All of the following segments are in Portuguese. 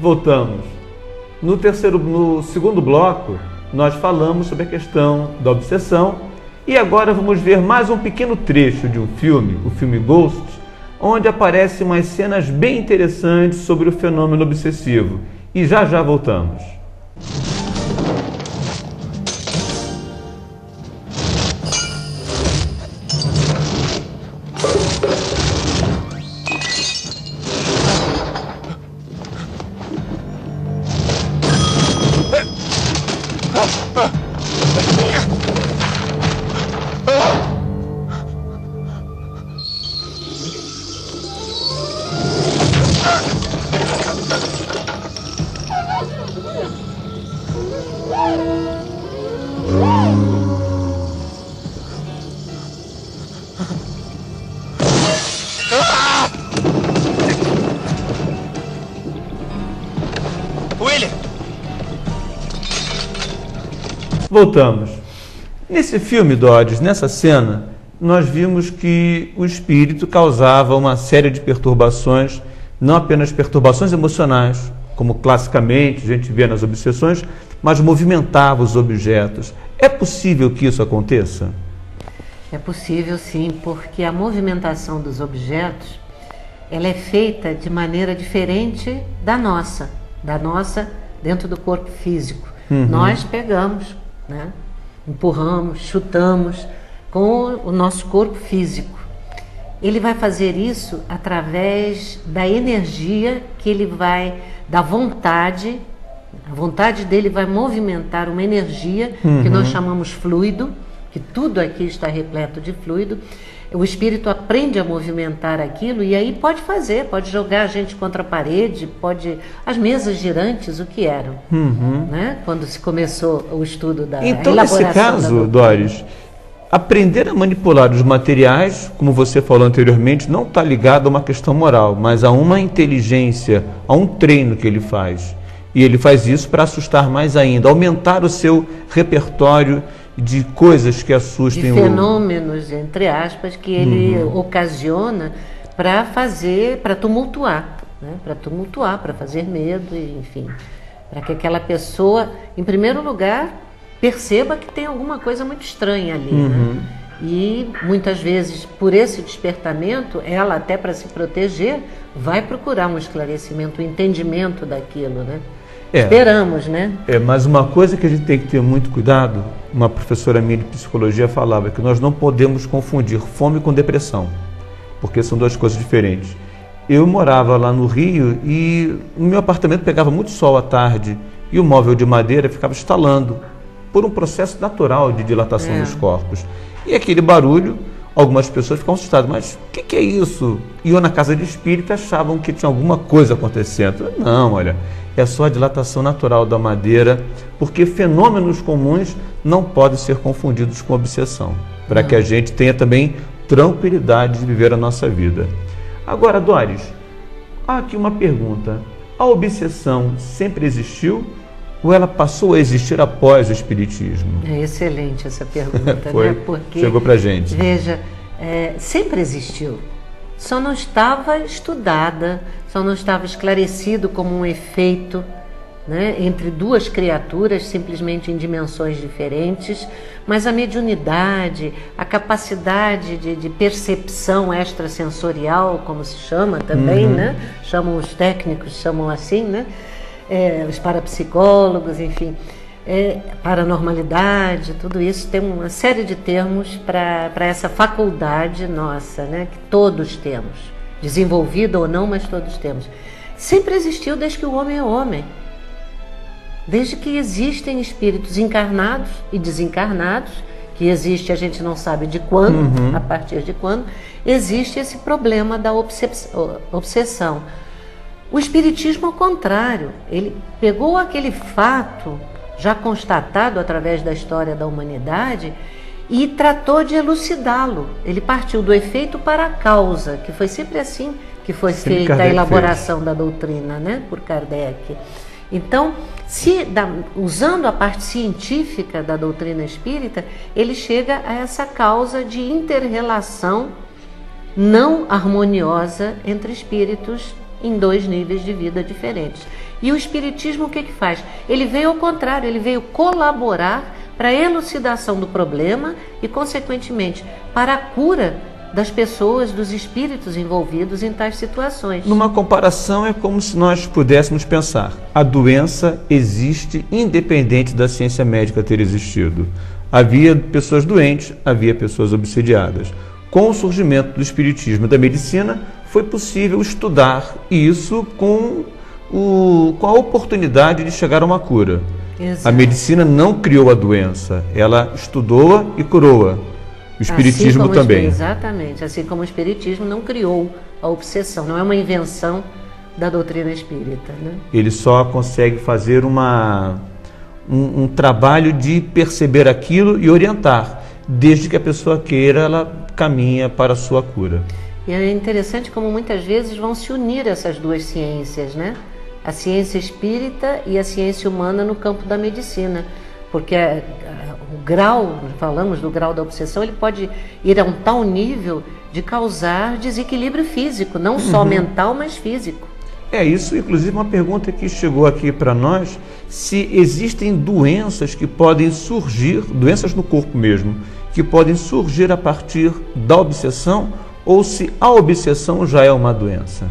Voltamos. No segundo bloco, nós falamos sobre a questão da obsessão e agora vamos ver mais um pequeno trecho de um filme, o filme Ghost, onde aparecem umas cenas bem interessantes sobre o fenômeno obsessivo. E já já voltamos. Voltamos. Nesse filme, Dodds, nessa cena, nós vimos que o espírito causava uma série de perturbações, não apenas perturbações emocionais, como classicamente a gente vê nas obsessões, mas movimentava os objetos. É possível que isso aconteça? É possível, sim, porque a movimentação dos objetos, ela é feita de maneira diferente da nossa dentro do corpo físico. Nós pegamos, né? Empurramos, chutamos com o nosso corpo físico. Ele vai fazer isso através da energia que ele vai, da vontade, a vontade dele vai movimentar uma energia que nós chamamos fluido, que tudo aqui está repleto de fluido. O espírito aprende a movimentar aquilo e aí pode fazer, pode jogar a gente contra a parede, pode... As mesas girantes, o que eram, né? Quando se começou o estudo da então, nesse caso, Doris, aprender a manipular os materiais, como você falou anteriormente, não está ligado a uma questão moral, mas a uma inteligência, a um treino que ele faz. E ele faz isso para assustar mais ainda, aumentar o seu repertório de coisas que assustem de fenômenos, entre aspas, que ele ocasiona para fazer, para tumultuar, né? Para tumultuar, para fazer medo, enfim, para que aquela pessoa, em primeiro lugar, perceba que tem alguma coisa muito estranha ali, né? E muitas vezes, por esse despertamento, ela até para se proteger, vai procurar um esclarecimento, um entendimento daquilo, né? Esperamos, né? Mas uma coisa que a gente tem que ter muito cuidado, uma professora minha de psicologia falava que nós não podemos confundir fome com depressão, porque são duas coisas diferentes. Eu morava lá no Rio e no meu apartamento pegava muito sol à tarde e o móvel de madeira ficava estalando por um processo natural de dilatação dos corpos. E aquele barulho, algumas pessoas ficavam assustadas, mas o que é isso? E eu na casa de espírito achavam que tinha alguma coisa acontecendo. Não, olha, é só a dilatação natural da madeira, porque fenômenos comuns não podem ser confundidos com obsessão, para que a gente tenha também tranquilidade de viver a nossa vida. Agora, Doris, há aqui uma pergunta. A obsessão sempre existiu ou ela passou a existir após o espiritismo? É excelente essa pergunta, né? Porque, chegou para a gente. Veja, sempre existiu. Só não estava estudada, só não estava esclarecido como um efeito, né, entre duas criaturas, simplesmente em dimensões diferentes, mas a mediunidade, a capacidade de percepção extrasensorial, como se chama também, né? Chamam os técnicos, chamam assim, né? Os parapsicólogos, enfim, paranormalidade, tudo isso tem uma série de termos para essa faculdade nossa, né, que todos temos, desenvolvida ou não, mas todos temos. Sempre existiu desde que o homem é homem, desde que existem espíritos encarnados e desencarnados, que existe, a gente não sabe de quando, a partir de quando, existe esse problema da obsessão. O espiritismo, ao contrário, ele pegou aquele fato já constatado através da história da humanidade e tratou de elucidá-lo. Ele partiu do efeito para a causa, que foi sempre assim que foi feita a elaboração da doutrina, né, por Kardec. Então, usando a parte científica da doutrina espírita, ele chega a essa causa de inter-relação não harmoniosa entre espíritos em dois níveis de vida diferentes. E o Espiritismo o que que faz? Ele veio ao contrário, ele veio colaborar para a elucidação do problema e, consequentemente, para a cura das pessoas, dos espíritos envolvidos em tais situações. Numa comparação, é como se nós pudéssemos pensar: a doença existe independente da ciência médica ter existido. Havia pessoas doentes, havia pessoas obsidiadas. Com o surgimento do Espiritismo e da medicina, foi possível estudar isso com a oportunidade de chegar a uma cura. Exato. A medicina não criou a doença, ela estudou-a e curou-a. O Espiritismo também. Exatamente, assim como o Espiritismo não criou a obsessão, não é uma invenção da doutrina espírita, né? Ele só consegue fazer um trabalho de perceber aquilo e orientar. Desde que a pessoa queira, ela caminha para a sua cura. E é interessante como muitas vezes vão se unir essas duas ciências, né? A ciência espírita e a ciência humana no campo da medicina. Porque o grau, falamos do grau da obsessão, ele pode ir a um tal nível de causar desequilíbrio físico, não só mental, mas físico. É isso, inclusive, uma pergunta que chegou aqui para nós: se existem doenças que podem surgir, doenças no corpo mesmo, que podem surgir a partir da obsessão, ou se a obsessão já é uma doença?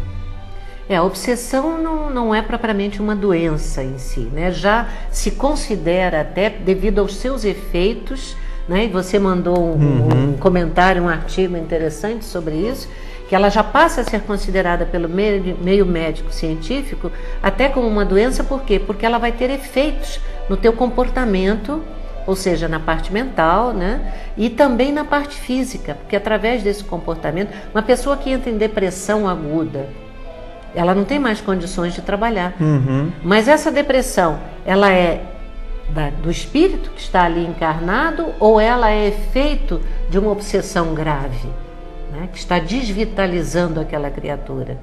A obsessão não é propriamente uma doença em si, né? Já se considera, até devido aos seus efeitos, né? E você mandou um comentário, um artigo interessante sobre isso, que ela já passa a ser considerada pelo meio médico científico até como uma doença. Por quê? Porque ela vai ter efeitos no teu comportamento, ou seja, na parte mental, né? E também na parte física, porque através desse comportamento, uma pessoa que entra em depressão aguda, ela não tem mais condições de trabalhar. Mas essa depressão, ela é do espírito que está ali encarnado, ou ela é efeito de uma obsessão grave, né, que está desvitalizando aquela criatura?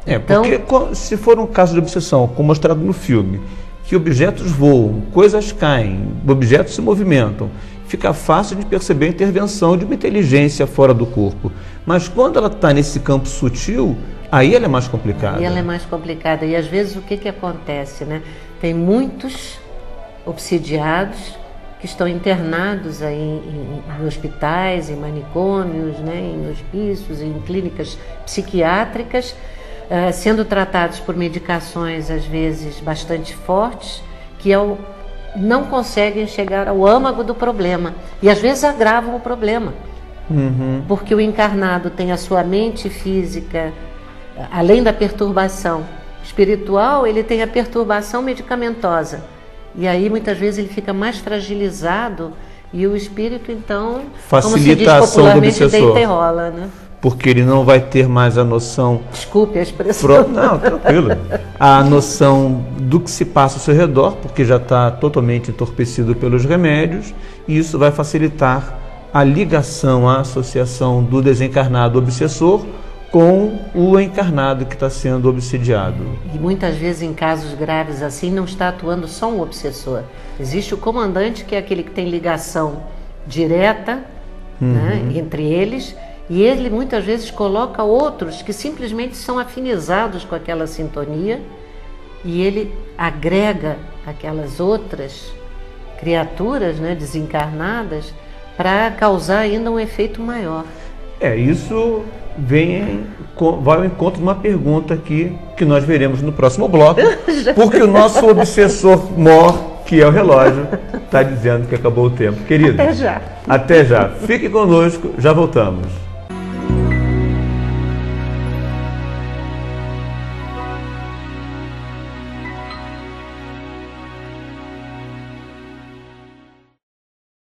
Então, porque se for um caso de obsessão, como mostrado no filme, que objetos voam, coisas caem, objetos se movimentam, fica fácil de perceber a intervenção de uma inteligência fora do corpo. Mas quando ela está nesse campo sutil, aí ela é mais complicada. Aí ela é mais complicada. E às vezes o que acontece, né? Tem muitos obsidiados que estão internados aí em hospitais, em manicômios, né? Em hospícios, em clínicas psiquiátricas, sendo tratados por medicações às vezes bastante fortes, que não conseguem chegar ao âmago do problema. E às vezes agravam o problema. Porque o encarnado tem a sua mente física, além da perturbação espiritual, ele tem a perturbação medicamentosa. E aí muitas vezes ele fica mais fragilizado e o espírito, então, facilita a ação do obsessor, deita e rola, né? Porque ele não vai ter mais a noção... Desculpe a expressão. Não, tranquilo. A noção do que se passa ao seu redor, porque já está totalmente entorpecido pelos remédios, e isso vai facilitar a ligação, a associação do desencarnado obsessor com o encarnado que está sendo obsidiado. E muitas vezes em casos graves assim não está atuando só um obsessor. Existe o comandante, que é aquele que tem ligação direta, né, entre eles, e ele muitas vezes coloca outros que simplesmente são afinizados com aquela sintonia, e ele agrega aquelas outras criaturas, né, desencarnadas, para causar ainda um efeito maior. Isso vai ao encontro de uma pergunta aqui que nós veremos no próximo bloco, porque o nosso obsessor mor, que é o relógio, está dizendo que acabou o tempo. Querido, até já. Até já. Fique conosco, já voltamos.